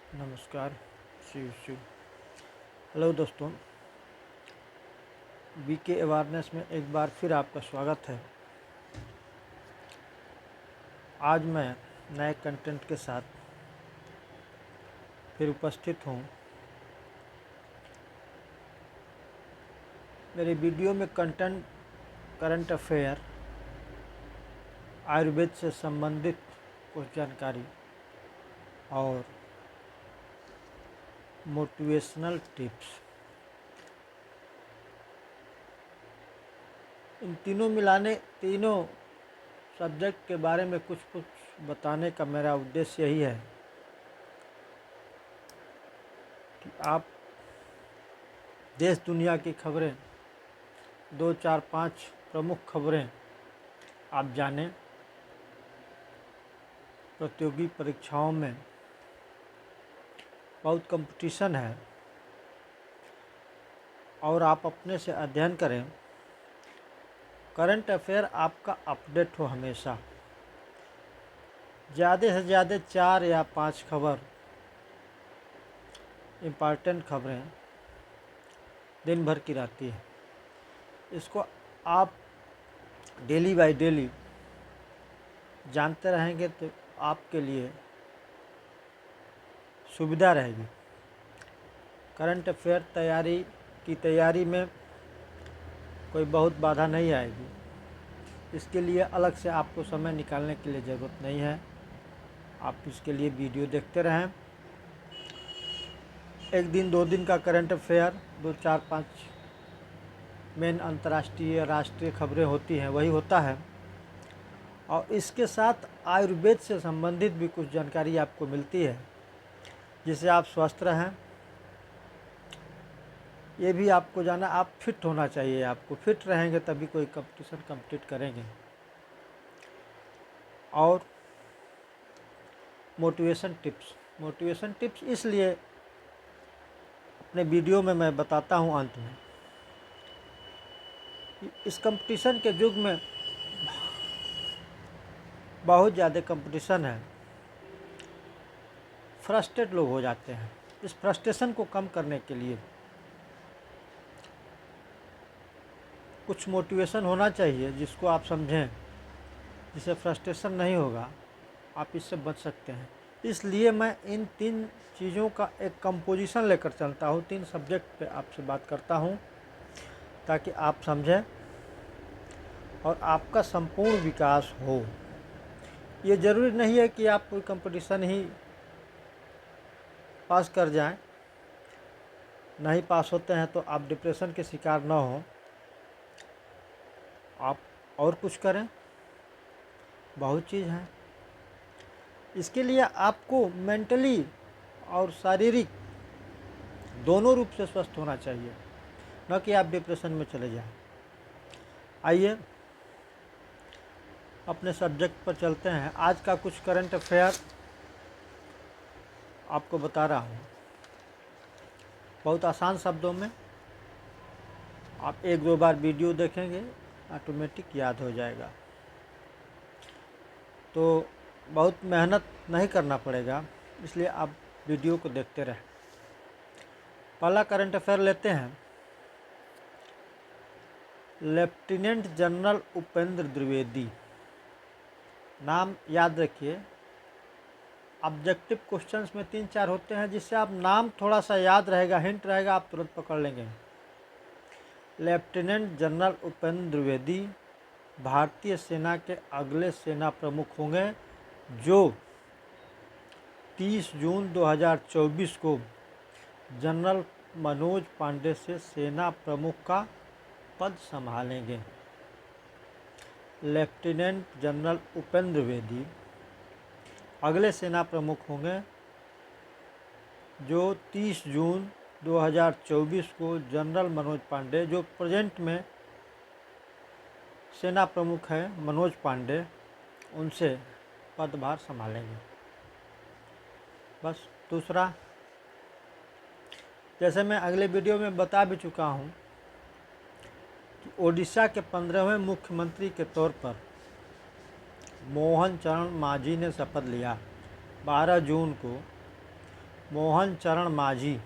नमस्कार। शिव शिव। हेलो दोस्तों, BK awareness में एक बार फिर आपका स्वागत है। आज मैं नए कंटेंट के साथ फिर उपस्थित हूँ। मेरे वीडियो में कंटेंट करंट अफेयर, आयुर्वेद से संबंधित कुछ जानकारी और मोटिवेशनल टिप्स, इन तीनों सब्जेक्ट के बारे में कुछ बताने का मेरा उद्देश्य यही है कि आप देश दुनिया की खबरें, 2 4 5 प्रमुख खबरें आप जानें। प्रतियोगी परीक्षाओं में बहुत कंपटीशन है और आप अपने से अध्ययन करें। करंट अफेयर आपका अपडेट हो हमेशा। ज़्यादा से ज़्यादा 4 या 5 खबर, इम्पॉर्टेंट खबरें दिन भर की रहती है। इसको आप डेली बाय डेली जानते रहेंगे तो आपके लिए सुविधा रहेगी। करंट अफेयर तैयारी में कोई बहुत बाधा नहीं आएगी। इसके लिए अलग से आपको समय निकालने के लिए ज़रूरत नहीं है। आप इसके लिए वीडियो देखते रहें। एक दिन 2 दिन का करंट अफेयर, 2 4 5 मेन अंतर्राष्ट्रीय राष्ट्रीय खबरें होती हैं, वही होता है। और इसके साथ आयुर्वेद से संबंधित भी कुछ जानकारी आपको मिलती है, जिससे आप स्वस्थ रहें। ये भी आपको जाना, आप फिट होना चाहिए। आपको फिट रहेंगे तभी कोई कंपटीशन कंप्लीट करेंगे। और मोटिवेशन टिप्स इसलिए अपने वीडियो में मैं बताता हूँ अंत में। इस कंपटीशन के युग में बहुत ज़्यादा कंपटीशन है। फ्रस्ट्रेट लोग हो जाते हैं। इस फ्रस्ट्रेशन को कम करने के लिए कुछ मोटिवेशन होना चाहिए जिसको आप समझें, जिससे फ्रस्ट्रेशन नहीं होगा, आप इससे बच सकते हैं। इसलिए मैं इन 3 चीज़ों का एक कंपोजिशन लेकर चलता हूँ। 3 सब्जेक्ट पे आपसे बात करता हूँ ताकि आप समझें और आपका संपूर्ण विकास हो। ये ज़रूरी नहीं है कि आप कोई कंपटीशन ही पास कर जाएं। नहीं पास होते हैं तो आप डिप्रेशन के शिकार ना हो। आप और कुछ करें, बहुत चीज़ हैं। इसके लिए आपको मेंटली और शारीरिक दोनों रूप से स्वस्थ होना चाहिए, न कि आप डिप्रेशन में चले जाएं। आइए अपने सब्जेक्ट पर चलते हैं। आज का कुछ करंट अफेयर आपको बता रहा हूँ, बहुत आसान शब्दों में। आप 1-2 बार वीडियो देखेंगे, ऑटोमेटिक याद हो जाएगा। तो बहुत मेहनत नहीं करना पड़ेगा, इसलिए आप वीडियो को देखते रहें। पहला करंट अफेयर लेते हैं। लेफ्टिनेंट जनरल उपेंद्र द्विवेदी, नाम याद रखिए। ऑब्जेक्टिव क्वेश्चंस में 3-4 होते हैं, जिससे आप नाम थोड़ा सा याद रहेगा, हिंट रहेगा, आप तुरंत पकड़ लेंगे। लेफ्टिनेंट जनरल उपेंद्र द्विवेदी भारतीय सेना के अगले सेना प्रमुख होंगे, जो 30 जून 2024 को जनरल मनोज पांडे से सेना प्रमुख का पद संभालेंगे। लेफ्टिनेंट जनरल उपेंद्र द्विवेदी अगले सेना प्रमुख होंगे, जो 30 जून 2024 को जनरल मनोज पांडे, जो प्रेजेंट में सेना प्रमुख हैं मनोज पांडे, उनसे पदभार संभालेंगे। बस। दूसरा, जैसे मैं अगले वीडियो में बता भी चुका हूँ कि ओडिशा के 15वें मुख्यमंत्री के तौर पर मोहन चरण मांझी ने शपथ लिया 12 जून को। मोहन चरण मांझी,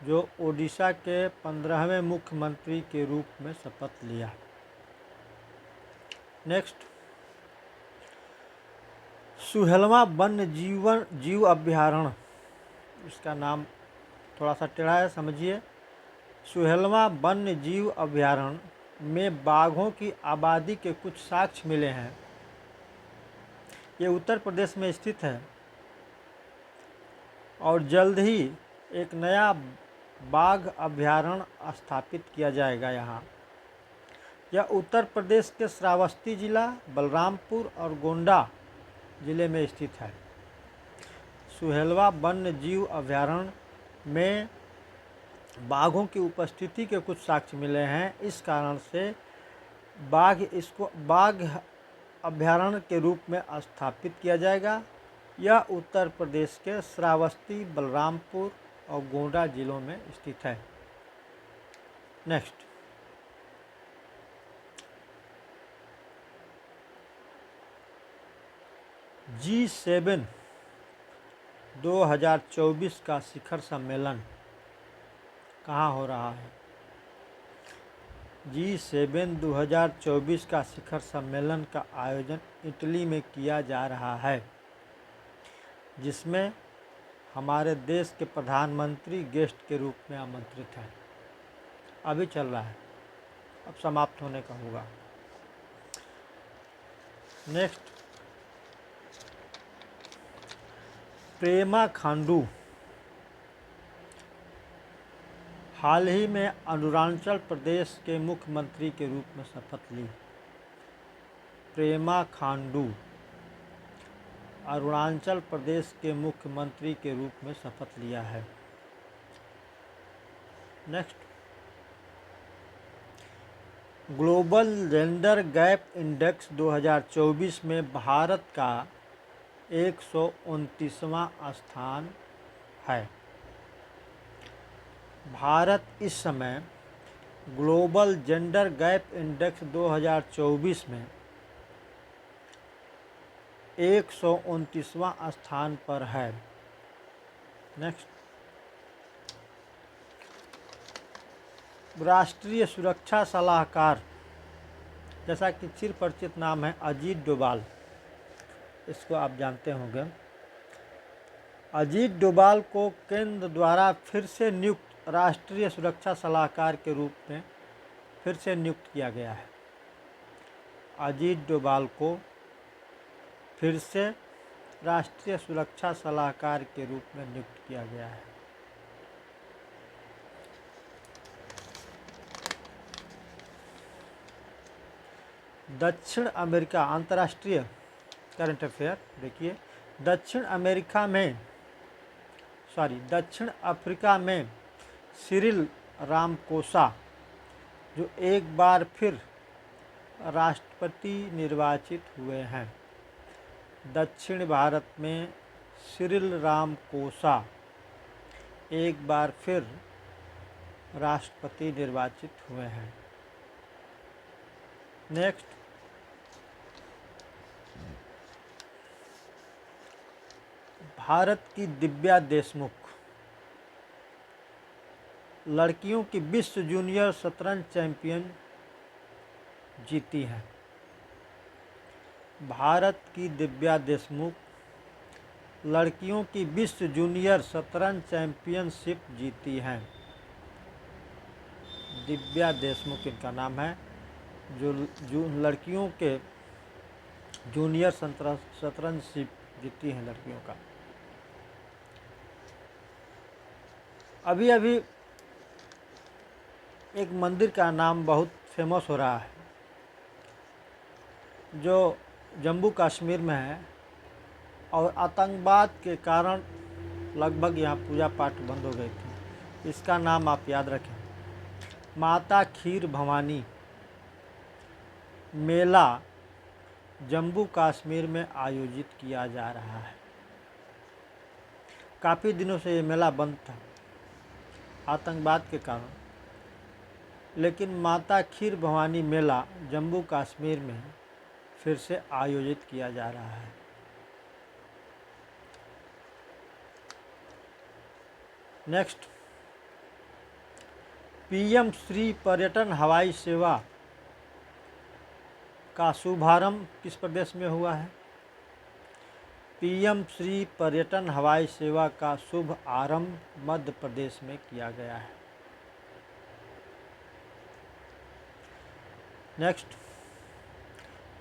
जो ओडिशा के 15वें मुख्यमंत्री के रूप में शपथ लिया। नेक्स्ट, सुहेलवा वन्य जीव अभयारण्य, इसका नाम थोड़ा सा टेढ़ा है, समझिए। सुहेलवा वन्य जीव अभयारण्य में बाघों की आबादी के कुछ साक्ष्य मिले हैं। ये उत्तर प्रदेश में स्थित है और जल्द ही एक नया बाघ अभयारण्य स्थापित किया जाएगा यहाँ। यह उत्तर प्रदेश के श्रावस्ती जिला, बलरामपुर और गोंडा जिले में स्थित है। सुहेलवा वन्य जीव अभयारण्य में बाघों की उपस्थिति के कुछ साक्ष्य मिले हैं। इस कारण से इसको बाघ अभयारण्य के रूप में स्थापित किया जाएगा। यह उत्तर प्रदेश के श्रावस्ती, बलरामपुर और गोंडा जिलों में स्थित है। नेक्स्ट, G7 2024 का शिखर सम्मेलन कहाँ हो रहा है? G7 2024 का शिखर सम्मेलन का आयोजन इटली में किया जा रहा है, जिसमें हमारे देश के प्रधानमंत्री गेस्ट के रूप में आमंत्रित हैं। अभी चल रहा है, अब समाप्त होने का होगा। नेक्स्ट, पेमा खांडू हाल ही में अरुणाचल प्रदेश के मुख्यमंत्री के रूप में शपथ ली। पेमा खांडू अरुणाचल प्रदेश के मुख्यमंत्री के रूप में शपथ लिया है। Next, global gender gap index 2024 में भारत का 129वां स्थान है। भारत इस समय ग्लोबल जेंडर गैप इंडेक्स 2024 में 129वां स्थान पर है। नेक्स्ट, राष्ट्रीय सुरक्षा सलाहकार, जैसा कि चिर परिचित नाम है अजीत डोभाल, इसको आप जानते होंगे। अजीत डोभाल को केंद्र द्वारा फिर से नियुक्त राष्ट्रीय सुरक्षा सलाहकार के रूप में फिर से नियुक्त किया गया है। अजीत डोभाल को फिर से राष्ट्रीय सुरक्षा सलाहकार के रूप में नियुक्त किया गया है। दक्षिण अमेरिका अंतर्राष्ट्रीय करंट अफेयर देखिए। दक्षिण अफ्रीका में सिरिल रामाफोसा, जो एक बार फिर राष्ट्रपति निर्वाचित हुए हैं। दक्षिण भारत में सिरिल रामाफोसा एक बार फिर राष्ट्रपति निर्वाचित हुए हैं। नेक्स्ट, भारत की दिव्या देशमुख लड़कियों की विश्व जूनियर शतरंज चैंपियन जीती हैं। भारत की दिव्या देशमुख लड़कियों की विश्व जूनियर शतरंज चैंपियनशिप जीती हैं। दिव्या देशमुख इनका नाम है, जो लड़कियों के जूनियर शतरंजशिप जीती हैं लड़कियों का। अभी एक मंदिर का नाम बहुत फेमस हो रहा है, जो जम्मू कश्मीर में है और आतंकवाद के कारण लगभग यहाँ पूजा पाठ बंद हो गई थी। इसका नाम आप याद रखें, माता खीर भवानी मेला जम्मू कश्मीर में आयोजित किया जा रहा है। काफ़ी दिनों से ये मेला बंद था आतंकवाद के कारण, लेकिन माता खीर भवानी मेला जम्मू कश्मीर में फिर से आयोजित किया जा रहा है। नेक्स्ट, पीएम श्री पर्यटन हवाई सेवा का शुभारंभ किस प्रदेश में हुआ है? पीएम श्री पर्यटन हवाई सेवा का शुभ आरंभ मध्य प्रदेश में किया गया है। नेक्स्ट,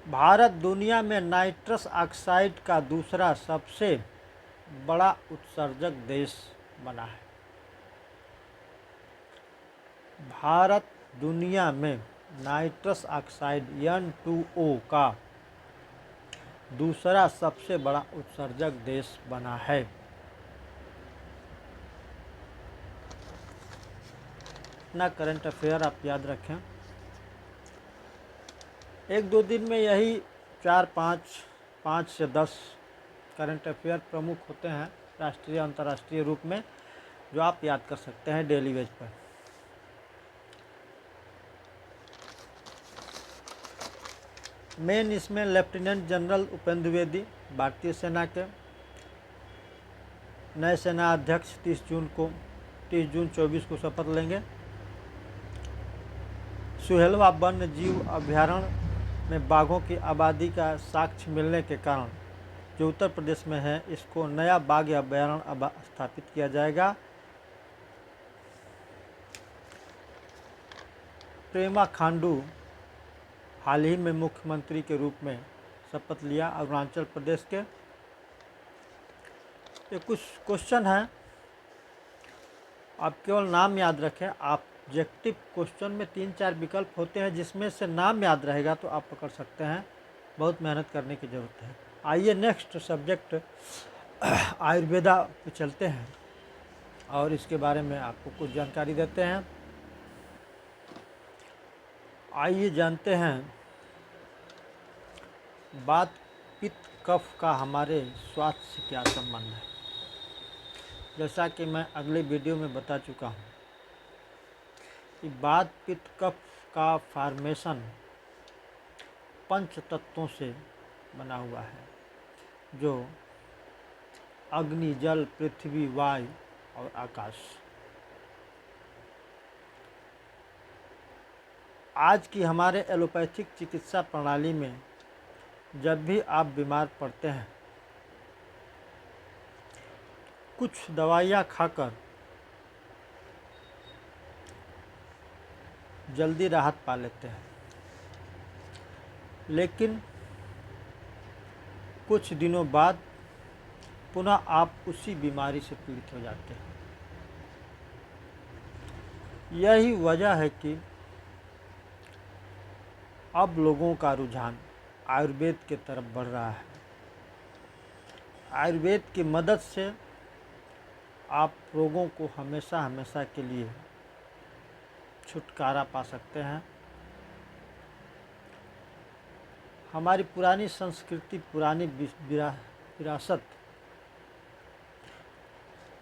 भारत दुनिया में नाइट्रस ऑक्साइड का दूसरा सबसे बड़ा उत्सर्जक देश बना है। भारत दुनिया में नाइट्रस ऑक्साइड N2O का दूसरा सबसे बड़ा उत्सर्जक देश बना है। इतना करंट अफेयर आप याद रखें। एक दो दिन में यही 5 से 10 करंट अफेयर प्रमुख होते हैं राष्ट्रीय अंतर्राष्ट्रीय रूप में, जो आप याद कर सकते हैं डेली बेस पर। मेन इसमें लेफ्टिनेंट जनरल उपेंद्र द्विवेदी भारतीय सेना के नए सेना अध्यक्ष 30 जून 24 को शपथ लेंगे। सुहेलवा वन्य जीव अभ्यारण्य में बाघों की आबादी का साक्ष्य मिलने के कारण जो उत्तर प्रदेश में है, इसको नया बाघ अभ्यारण्य स्थापित किया जाएगा। पेमा खांडू हाल ही में मुख्यमंत्री के रूप में शपथ लिया अरुणाचल प्रदेश के। ये कुछ क्वेश्चन हैं, आप केवल नाम याद रखें। ऑब्जेक्टिव क्वेश्चन में 3-4 विकल्प होते हैं, जिसमें से नाम याद रहेगा तो आप पकड़ सकते हैं। बहुत मेहनत करने की ज़रूरत है। आइए नेक्स्ट सब्जेक्ट आयुर्वेदा पे चलते हैं और इसके बारे में आपको कुछ जानकारी देते हैं। आइए जानते हैं वात पित्त कफ का हमारे स्वास्थ्य से क्या संबंध है। जैसा कि मैं अगले वीडियो में बता चुका हूँ कि वात पित्त कफ का फॉर्मेशन 5 तत्वों से बना हुआ है, जो अग्नि, जल, पृथ्वी, वायु और आकाश। आज की हमारे एलोपैथिक चिकित्सा प्रणाली में जब भी आप बीमार पड़ते हैं, कुछ दवाइयाँ खाकर जल्दी राहत पा लेते हैं, लेकिन कुछ दिनों बाद पुनः आप उसी बीमारी से पीड़ित हो जाते हैं। यही वजह है कि अब लोगों का रुझान आयुर्वेद की तरफ बढ़ रहा है। आयुर्वेद की मदद से आप रोगों को हमेशा हमेशा के लिए छुटकारा पा सकते हैं। हमारी पुरानी संस्कृति, पुरानी विरासत,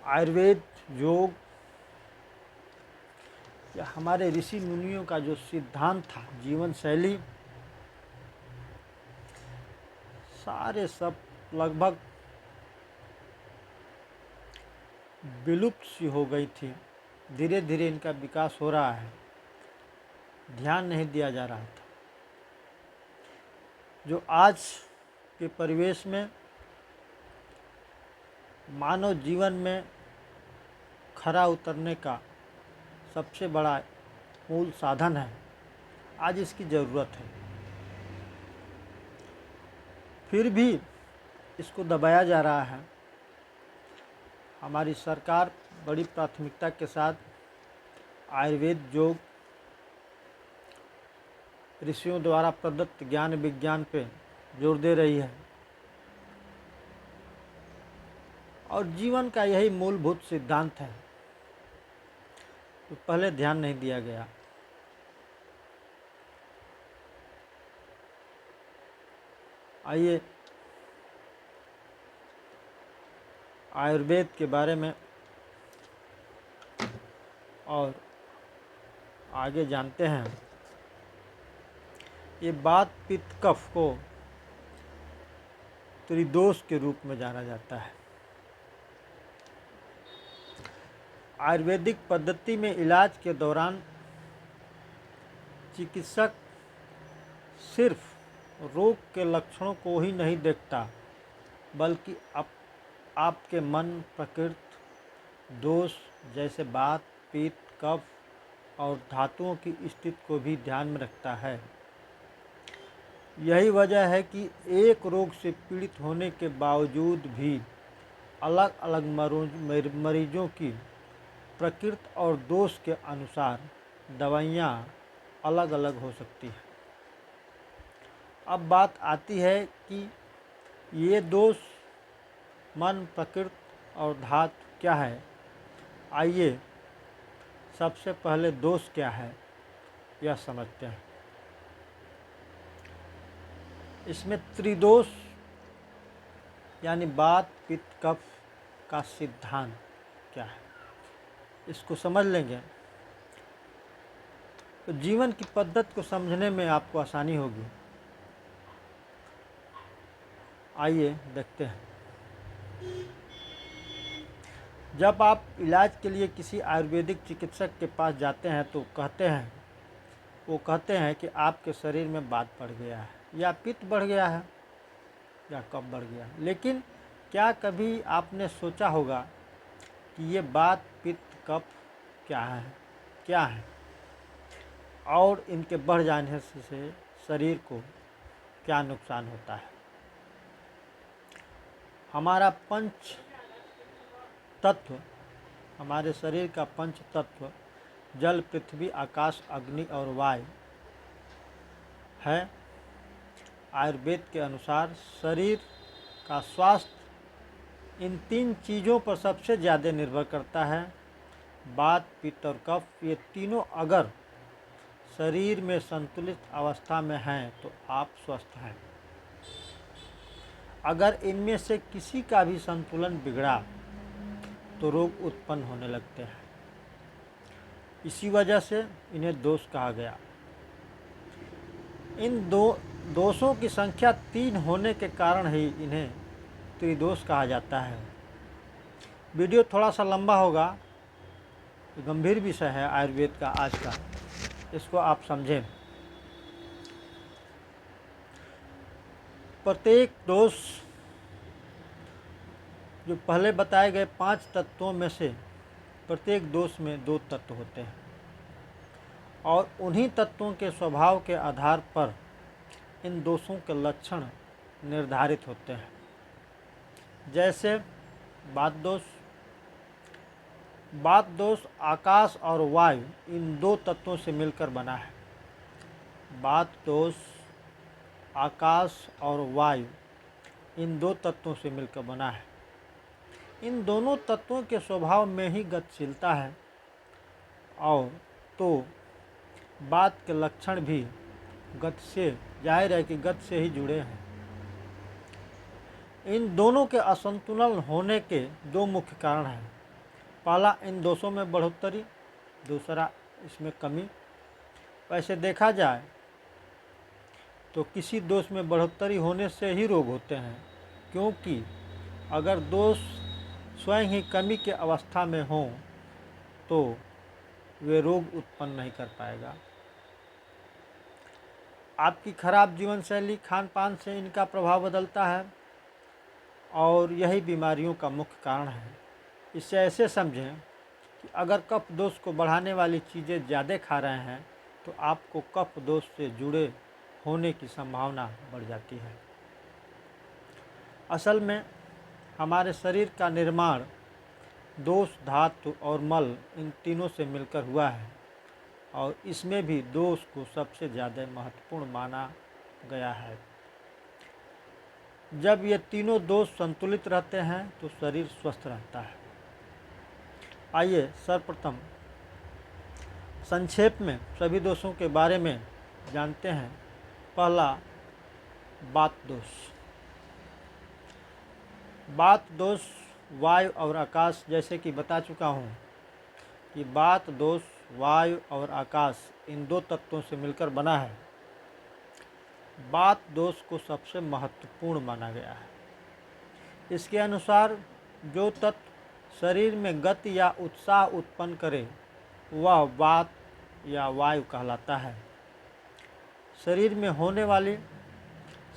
आयुर्वेद, योग या हमारे ऋषि मुनियों का जो सिद्धांत था, जीवन शैली, सारे सब लगभग विलुप्त सी हो गई थी। धीरे धीरे इनका विकास हो रहा है, ध्यान नहीं दिया जा रहा था। जो आज के परिवेश में मानव जीवन में खरा उतरने का सबसे बड़ा मूल साधन है, आज इसकी ज़रूरत है। फिर भी इसको दबाया जा रहा है। हमारी सरकार बड़ी प्राथमिकता के साथ आयुर्वेद, योग, ऋषियों द्वारा प्रदत्त ज्ञान विज्ञान पे जोर दे रही है, और जीवन का यही मूलभूत सिद्धांत है, तो पहले ध्यान नहीं दिया गया। आइए आयुर्वेद के बारे में और आगे जानते हैं। ये वात पित्त कफ को त्रिदोष के रूप में जाना जाता है। आयुर्वेदिक पद्धति में इलाज के दौरान चिकित्सक सिर्फ रोग के लक्षणों को ही नहीं देखता, बल्कि आपके मन, प्रकृति, दोष जैसे वात, पित्त, कफ और धातुओं की स्थिति को भी ध्यान में रखता है। यही वजह है कि एक रोग से पीड़ित होने के बावजूद भी अलग अलग मरीजों की प्रकृति और दोष के अनुसार दवाइयाँ अलग अलग हो सकती हैं। अब बात आती है कि ये दोष मन, प्रकृति और धातु क्या है। आइए सबसे पहले दोष क्या है यह समझते हैं। इसमें त्रिदोष यानी वात, पित्त, कफ का सिद्धांत क्या है, इसको समझ लेंगे तो जीवन की पद्धति को समझने में आपको आसानी होगी। आइए देखते हैं। जब आप इलाज के लिए किसी आयुर्वेदिक चिकित्सक के पास जाते हैं तो वो कहते हैं कि आपके शरीर में वात बढ़ गया है, या पित्त बढ़ गया है, या कफ बढ़ गया है। लेकिन क्या कभी आपने सोचा होगा कि ये वात, पित्त, कफ क्या है और इनके बढ़ जाने से शरीर को क्या नुकसान होता है। हमारा पंच तत्व, हमारे शरीर का पंच तत्व जल, पृथ्वी, आकाश, अग्नि और वायु है। आयुर्वेद के अनुसार शरीर का स्वास्थ्य इन तीन चीज़ों पर सबसे ज़्यादा निर्भर करता है। वात, पित्त और कफ, ये तीनों अगर शरीर में संतुलित अवस्था में हैं तो आप स्वस्थ हैं। अगर इनमें से किसी का भी संतुलन बिगड़ा तो रोग उत्पन्न होने लगते हैं। इसी वजह से इन्हें दोष कहा गया। इन दोषों की संख्या 3 होने के कारण ही इन्हें त्रिदोष कहा जाता है। वीडियो थोड़ा सा लंबा होगा, गंभीर विषय है आयुर्वेद का आज का, इसको आप समझें। प्रत्येक दोष, जो पहले बताए गए 5 तत्वों में से प्रत्येक दोष में 2 तत्व होते हैं और उन्हीं तत्वों के स्वभाव के आधार पर इन दोषों के लक्षण निर्धारित होते हैं। जैसे वात दोष आकाश और वायु इन 2 तत्वों से मिलकर बना है। वात दोष आकाश और वायु इन 2 तत्वों से मिलकर बना है। इन दोनों तत्वों के स्वभाव में ही गतिशीलता है और तो वात के लक्षण भी गति से, जाहिर है कि गति से ही जुड़े हैं। इन दोनों के असंतुलन होने के 2 मुख्य कारण हैं। पहला, इन दोषों में बढ़ोतरी, दूसरा इसमें कमी। वैसे देखा जाए तो किसी दोष में बढ़ोतरी होने से ही रोग होते हैं, क्योंकि अगर दोष स्वयं ही कमी के अवस्था में हों तो वे रोग उत्पन्न नहीं कर पाएगा। आपकी खराब जीवन शैली, खान पान से इनका प्रभाव बदलता है और यही बीमारियों का मुख्य कारण है। इसे ऐसे समझें कि अगर कफ दोष को बढ़ाने वाली चीज़ें ज़्यादा खा रहे हैं तो आपको कफ दोष से जुड़े होने की संभावना बढ़ जाती है। असल में हमारे शरीर का निर्माण दोष, धातु और मल इन तीनों से मिलकर हुआ है और इसमें भी दोष को सबसे ज़्यादा महत्वपूर्ण माना गया है। जब ये तीनों दोष संतुलित रहते हैं तो शरीर स्वस्थ रहता है। आइए सर्वप्रथम संक्षेप में सभी दोषों के बारे में जानते हैं। पहला, वात दोष। वात दोष वायु और आकाश, जैसे कि बता चुका हूँ कि वात दोष वायु और आकाश इन 2 तत्वों से मिलकर बना है। वात दोष को सबसे महत्वपूर्ण माना गया है। इसके अनुसार जो तत्व शरीर में गति या उत्साह उत्पन्न करे वह वात या वायु कहलाता है। शरीर में होने वाली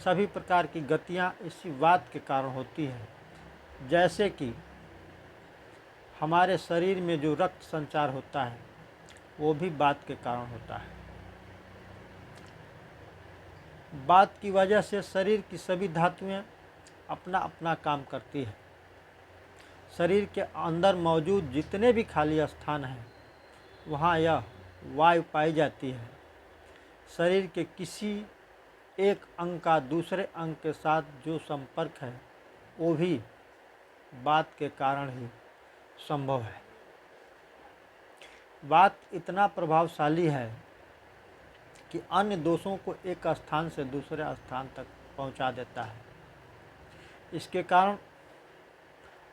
सभी प्रकार की गतियाँ इसी वात के कारण होती हैं। जैसे कि हमारे शरीर में जो रक्त संचार होता है वो भी वात के कारण होता है। वात की वजह से शरीर की सभी धातुएं अपना अपना काम करती है। शरीर के अंदर मौजूद जितने भी खाली स्थान हैं वहाँ यह वायु पाई जाती है। शरीर के किसी एक अंग का दूसरे अंग के साथ जो संपर्क है वो भी वात के कारण ही संभव है। वात इतना प्रभावशाली है कि अन्य दोषों को एक स्थान से दूसरे स्थान तक पहुंचा देता है। इसके कारण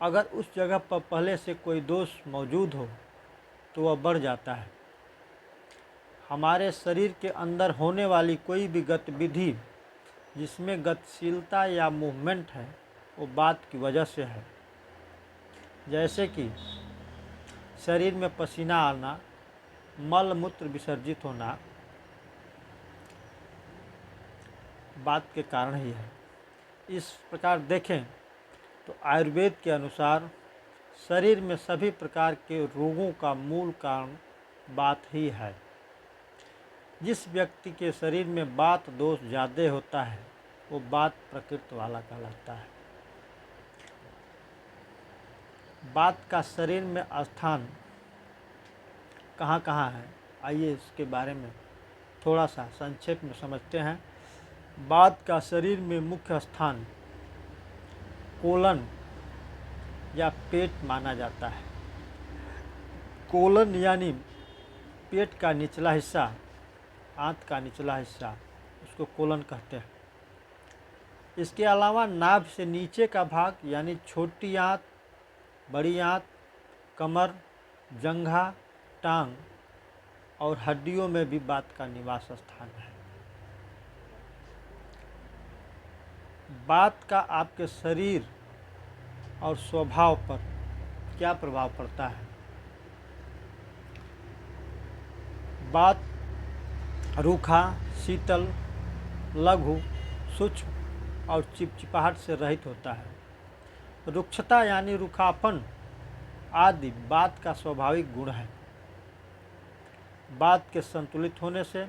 अगर उस जगह पर पहले से कोई दोष मौजूद हो तो वह बढ़ जाता है। हमारे शरीर के अंदर होने वाली कोई भी गतिविधि जिसमें गतिशीलता या मूवमेंट है वो वात की वजह से है। जैसे कि शरीर में पसीना आना, मल मूत्र विसर्जित होना वात के कारण ही है। इस प्रकार देखें तो आयुर्वेद के अनुसार शरीर में सभी प्रकार के रोगों का मूल कारण वात ही है। जिस व्यक्ति के शरीर में वात दोष ज़्यादा होता है वो वात प्रकृति वाला कहलाता है। वात का शरीर में स्थान कहाँ कहाँ है, आइए इसके बारे में थोड़ा सा संक्षेप में समझते हैं। वात का शरीर में मुख्य स्थान कोलन या पेट माना जाता है। कोलन यानी पेट का निचला हिस्सा, आंत का निचला हिस्सा, उसको कोलन कहते हैं। इसके अलावा नाभि से नीचे का भाग यानी छोटी आंत, बड़ी आंत, कमर, जंघा, टांग और हड्डियों में भी वात का निवास स्थान है। वात का आपके शरीर और स्वभाव पर क्या प्रभाव पड़ता है? वात रूखा, शीतल, लघु, सूक्ष्म और चिपचिपाहट से रहित होता है। रुक्षता यानी रूखापन आदि वात का स्वाभाविक गुण है। वात के संतुलित होने से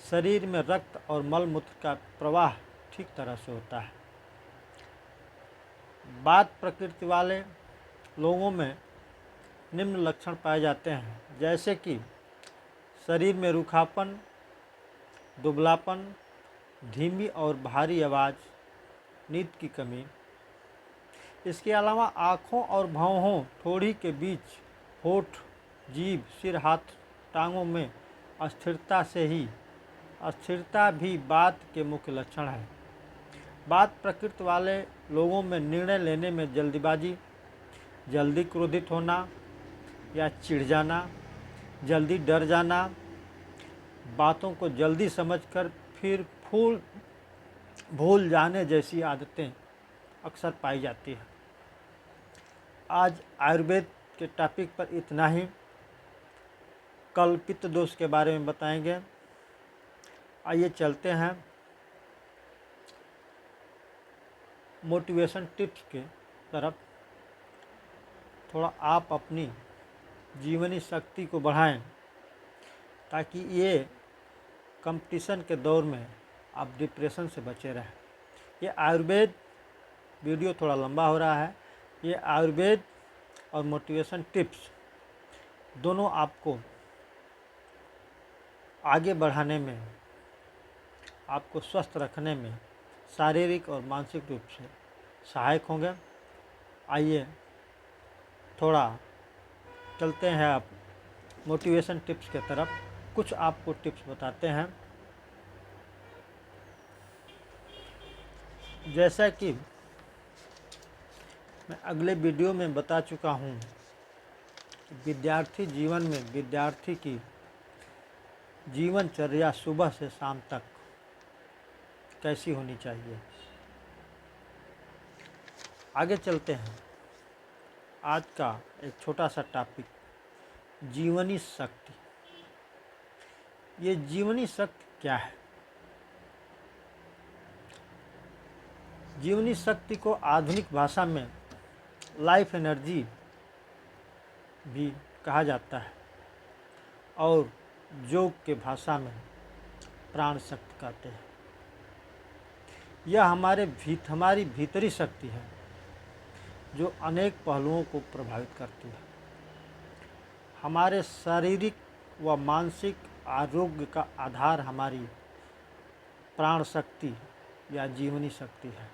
शरीर में रक्त और मल मूत्र का प्रवाह ठीक तरह से होता है। वात प्रकृति वाले लोगों में निम्न लक्षण पाए जाते हैं, जैसे कि शरीर में रूखापन, दुबलापन, धीमी और भारी आवाज़, नींद की कमी। इसके अलावा आँखों और भौहों, ठोड़ी के बीच, होठ, जीभ, सिर, हाथ, टांगों में अस्थिरता भी वात के मुख्य लक्षण है। वात प्रकृति वाले लोगों में निर्णय लेने में जल्दीबाजी, जल्दी क्रोधित होना या चिढ़ जाना, जल्दी डर जाना, बातों को जल्दी समझकर फिर भूल जाने जैसी आदतें अक्सर पाई जाती हैं। आज आयुर्वेद के टॉपिक पर इतना ही। कल पित्त दोष के बारे में बताएंगे। आइए चलते हैं मोटिवेशन टिप्स के तरफ। थोड़ा आप अपनी जीवनी शक्ति को बढ़ाएं ताकि ये कंपटीशन के दौर में आप डिप्रेशन से बचे रहें। ये आयुर्वेद वीडियो थोड़ा लंबा हो रहा है। ये आयुर्वेद और मोटिवेशन टिप्स दोनों आपको आगे बढ़ाने में, आपको स्वस्थ रखने में शारीरिक और मानसिक रूप से सहायक होंगे। आइए थोड़ा चलते हैं आप मोटिवेशन टिप्स के तरफ। कुछ आपको टिप्स बताते हैं। जैसा कि मैं अगले वीडियो में बता चुका हूँ, विद्यार्थी जीवन में विद्यार्थी की जीवनचर्या सुबह से शाम तक कैसी होनी चाहिए। आगे चलते हैं। आज का एक छोटा सा टॉपिक, जीवनी शक्ति। ये जीवनी शक्ति क्या है? जीवनी शक्ति को आधुनिक भाषा में लाइफ एनर्जी भी कहा जाता है और योग के भाषा में प्राण शक्ति कहते हैं। यह हमारी भीतरी शक्ति है जो अनेक पहलुओं को प्रभावित करती है। हमारे शारीरिक व मानसिक आरोग्य का आधार हमारी प्राण शक्ति या जीवनी शक्ति है।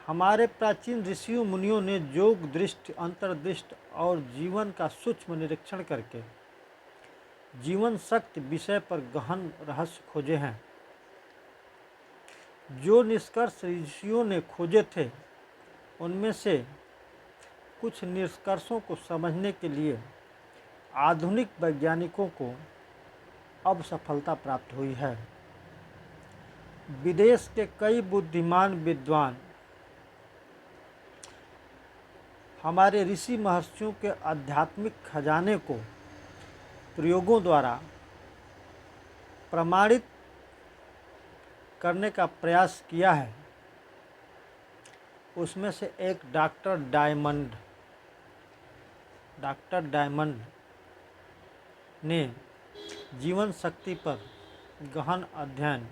हमारे प्राचीन ऋषियों मुनियों ने योग दृष्टि, अंतर्दृष्टि और जीवन का सूक्ष्म निरीक्षण करके जीवन शक्ति विषय पर गहन रहस्य खोजे हैं। जो निष्कर्ष ऋषियों ने खोजे थे उनमें से कुछ निष्कर्षों को समझने के लिए आधुनिक वैज्ञानिकों को अब सफलता प्राप्त हुई है। विदेश के कई बुद्धिमान विद्वान हमारे ऋषि महर्षियों के आध्यात्मिक खजाने को प्रयोगों द्वारा प्रमाणित करने का प्रयास किया है। उसमें से एक डॉक्टर डायमंड ने जीवन शक्ति पर गहन अध्ययन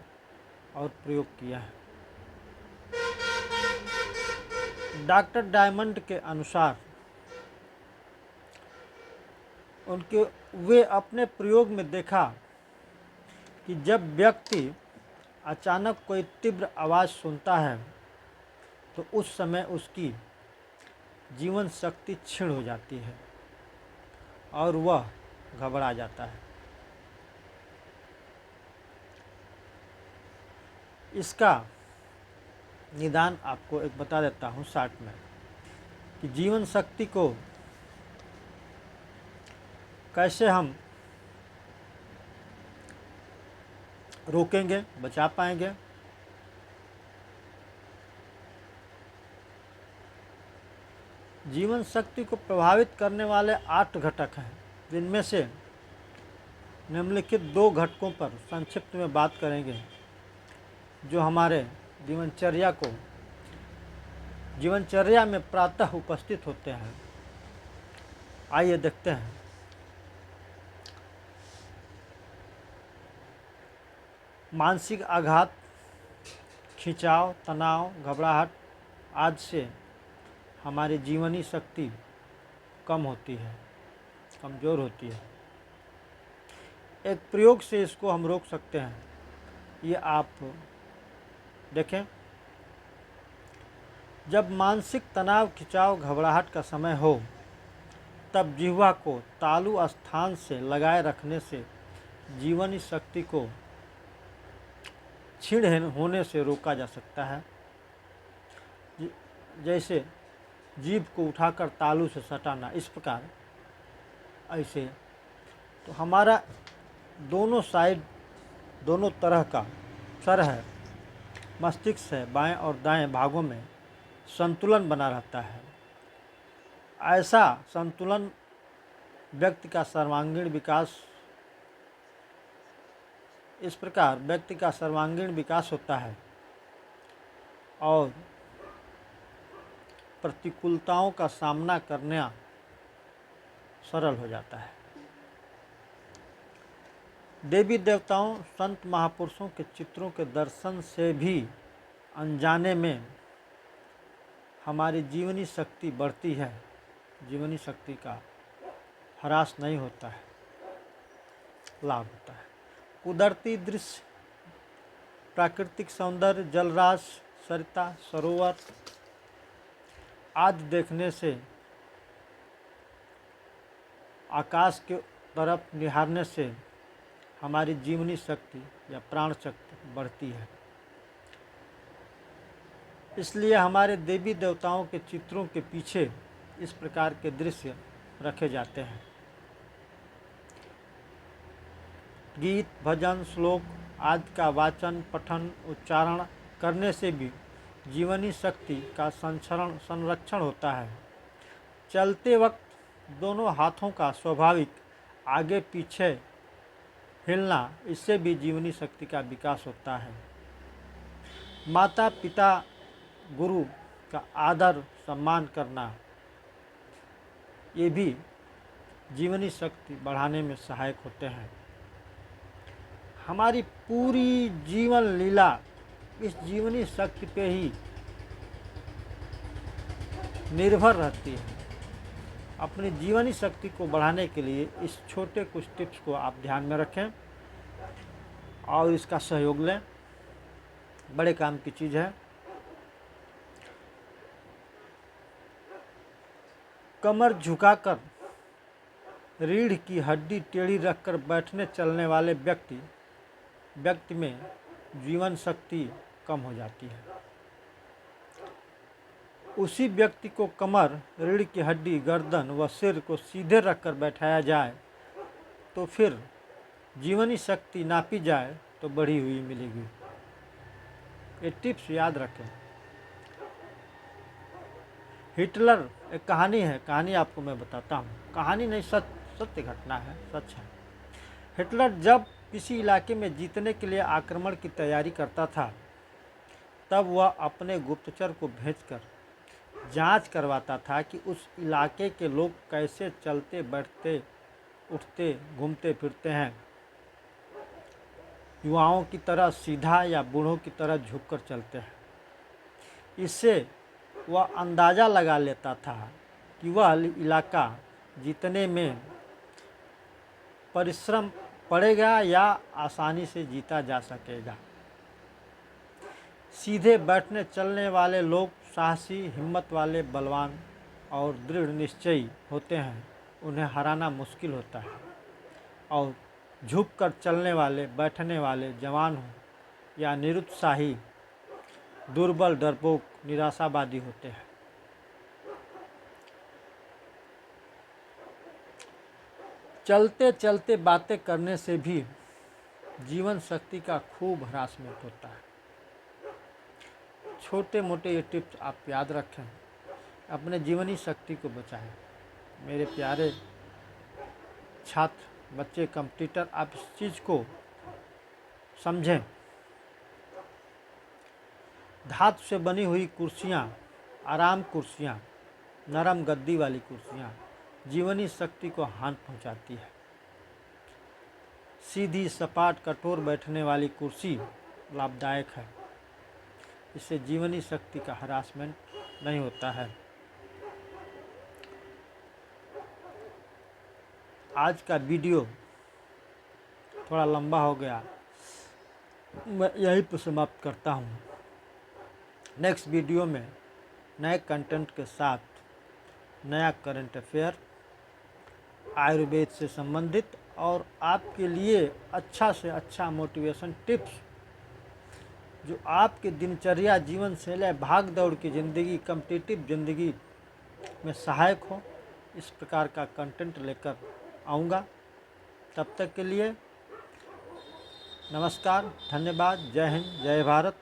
और प्रयोग किया है। डॉक्टर डायमंड के अनुसार वे अपने प्रयोग में देखा कि जब व्यक्ति अचानक कोई तीव्र आवाज़ सुनता है तो उस समय उसकी जीवन शक्ति क्षीण हो जाती है और वह घबरा जाता है। इसका निदान आपको एक बता देता हूँ शॉर्ट में कि जीवन शक्ति को कैसे हम रोकेंगे, बचा पाएंगे। जीवन शक्ति को प्रभावित करने वाले 8 घटक हैं, जिनमें से निम्नलिखित 2 घटकों पर संक्षिप्त में बात करेंगे जो हमारे जीवनचर्या में प्रातः उपस्थित होते हैं। आइए देखते हैं। मानसिक आघात, खिंचाव, तनाव, घबराहट आदि से हमारी जीवनी शक्ति कम होती है, कमज़ोर होती है। एक प्रयोग से इसको हम रोक सकते हैं। ये आप देखें, जब मानसिक तनाव, खिंचाव, घबराहट का समय हो तब जिह्वा को तालु स्थान से लगाए रखने से जीवनी शक्ति को क्षीण होने से रोका जा सकता है। जैसे जीभ को उठाकर तालू से सटाना, इस प्रकार ऐसे तो हमारा दोनों तरह का सर है, मस्तिष्क है, बाएं और दाएं भागों में संतुलन बना रहता है। ऐसा संतुलन व्यक्ति का सर्वांगीण विकास होता है और प्रतिकूलताओं का सामना करना सरल हो जाता है। देवी देवताओं, संत महापुरुषों के चित्रों के दर्शन से भी अनजाने में हमारी जीवनी शक्ति बढ़ती है। जीवनी शक्ति का ह्रास नहीं होता है, लाभ होता है। कुदरती दृश्य, प्राकृतिक सौंदर्य, जलराज, सरिता, सरोवर आदि देखने से, आकाश के तरफ निहारने से हमारी जीवनी शक्ति या प्राण शक्ति बढ़ती है। इसलिए हमारे देवी देवताओं के चित्रों के पीछे इस प्रकार के दृश्य रखे जाते हैं। गीत, भजन, श्लोक आदि का वाचन, पठन, उच्चारण करने से भी जीवनी शक्ति का संरक्षण होता है चलते वक्त दोनों हाथों का स्वाभाविक आगे पीछे हिलना, इससे भी जीवनी शक्ति का विकास होता है। माता पिता गुरु का आदर सम्मान करना, ये भी जीवनी शक्ति बढ़ाने में सहायक होते हैं। हमारी पूरी जीवन लीला इस जीवनी शक्ति पे ही निर्भर रहती है। अपनी जीवनी शक्ति को बढ़ाने के लिए इस छोटे कुछ टिप्स को आप ध्यान में रखें और इसका सहयोग लें, बड़े काम की चीज़ है। कमर झुकाकर रीढ़ की हड्डी टेढ़ी रखकर बैठने चलने वाले व्यक्ति में जीवन शक्ति कम हो जाती है। उसी व्यक्ति को कमर, रीढ़ की हड्डी, गर्दन व सिर को सीधे रखकर बैठाया जाए तो फिर जीवनी शक्ति नापी जाए तो बढ़ी हुई मिलेगी। ये टिप्स याद रखें। हिटलर, एक कहानी है, कहानी आपको मैं बताता हूँ, कहानी नहीं, सत्य घटना है, सच है। हिटलर जब किसी इलाके में जीतने के लिए आक्रमण की तैयारी करता था, तब वह अपने गुप्तचर को भेजकर जांच करवाता था कि उस इलाके के लोग कैसे चलते, बैठते, उठते, घूमते फिरते हैं। युवाओं की तरह सीधा या बूढ़ों की तरह झुककर चलते हैं। इससे वह अंदाज़ा लगा लेता था कि वह इलाका जीतने में परिश्रम पड़ेगा या आसानी से जीता जा सकेगा। सीधे बैठने चलने वाले लोग साहसी, हिम्मत वाले, बलवान और दृढ़ निश्चयी होते हैं, उन्हें हराना मुश्किल होता है। और झुककर चलने वाले, बैठने वाले, जवान हों या निरुत्साही, दुर्बल, डरपोक, निराशावादी होते हैं। चलते चलते बातें करने से भी जीवन शक्ति का खूब हरासमेंट होता है। छोटे मोटे ये टिप्स आप याद रखें, अपने जीवनी शक्ति को बचाएं। मेरे प्यारे छात्र, बच्चे, कंप्यूटर, आप इस चीज़ को समझें। धातु से बनी हुई कुर्सियाँ, आराम कुर्सियाँ, नरम गद्दी वाली कुर्सियाँ जीवनी शक्ति को हानि पहुँचाती है। सीधी, सपाट, कठोर बैठने वाली कुर्सी लाभदायक है। इससे जीवनी शक्ति का हरासमेंट नहीं होता है। आज का वीडियो थोड़ा लंबा हो गया, मैं यहीं पर समाप्त करता हूँ। नेक्स्ट वीडियो में नए कंटेंट के साथ नया करंट अफेयर, आयुर्वेद से संबंधित और आपके लिए अच्छा से अच्छा मोटिवेशन टिप्स जो आपके दिनचर्या, जीवन शैली, भाग दौड़ की ज़िंदगी, कॉम्पिटिटिव ज़िंदगी में सहायक हो, इस प्रकार का कंटेंट लेकर आऊँगा। तब तक के लिए नमस्कार, धन्यवाद, जय हिंद, जय भारत।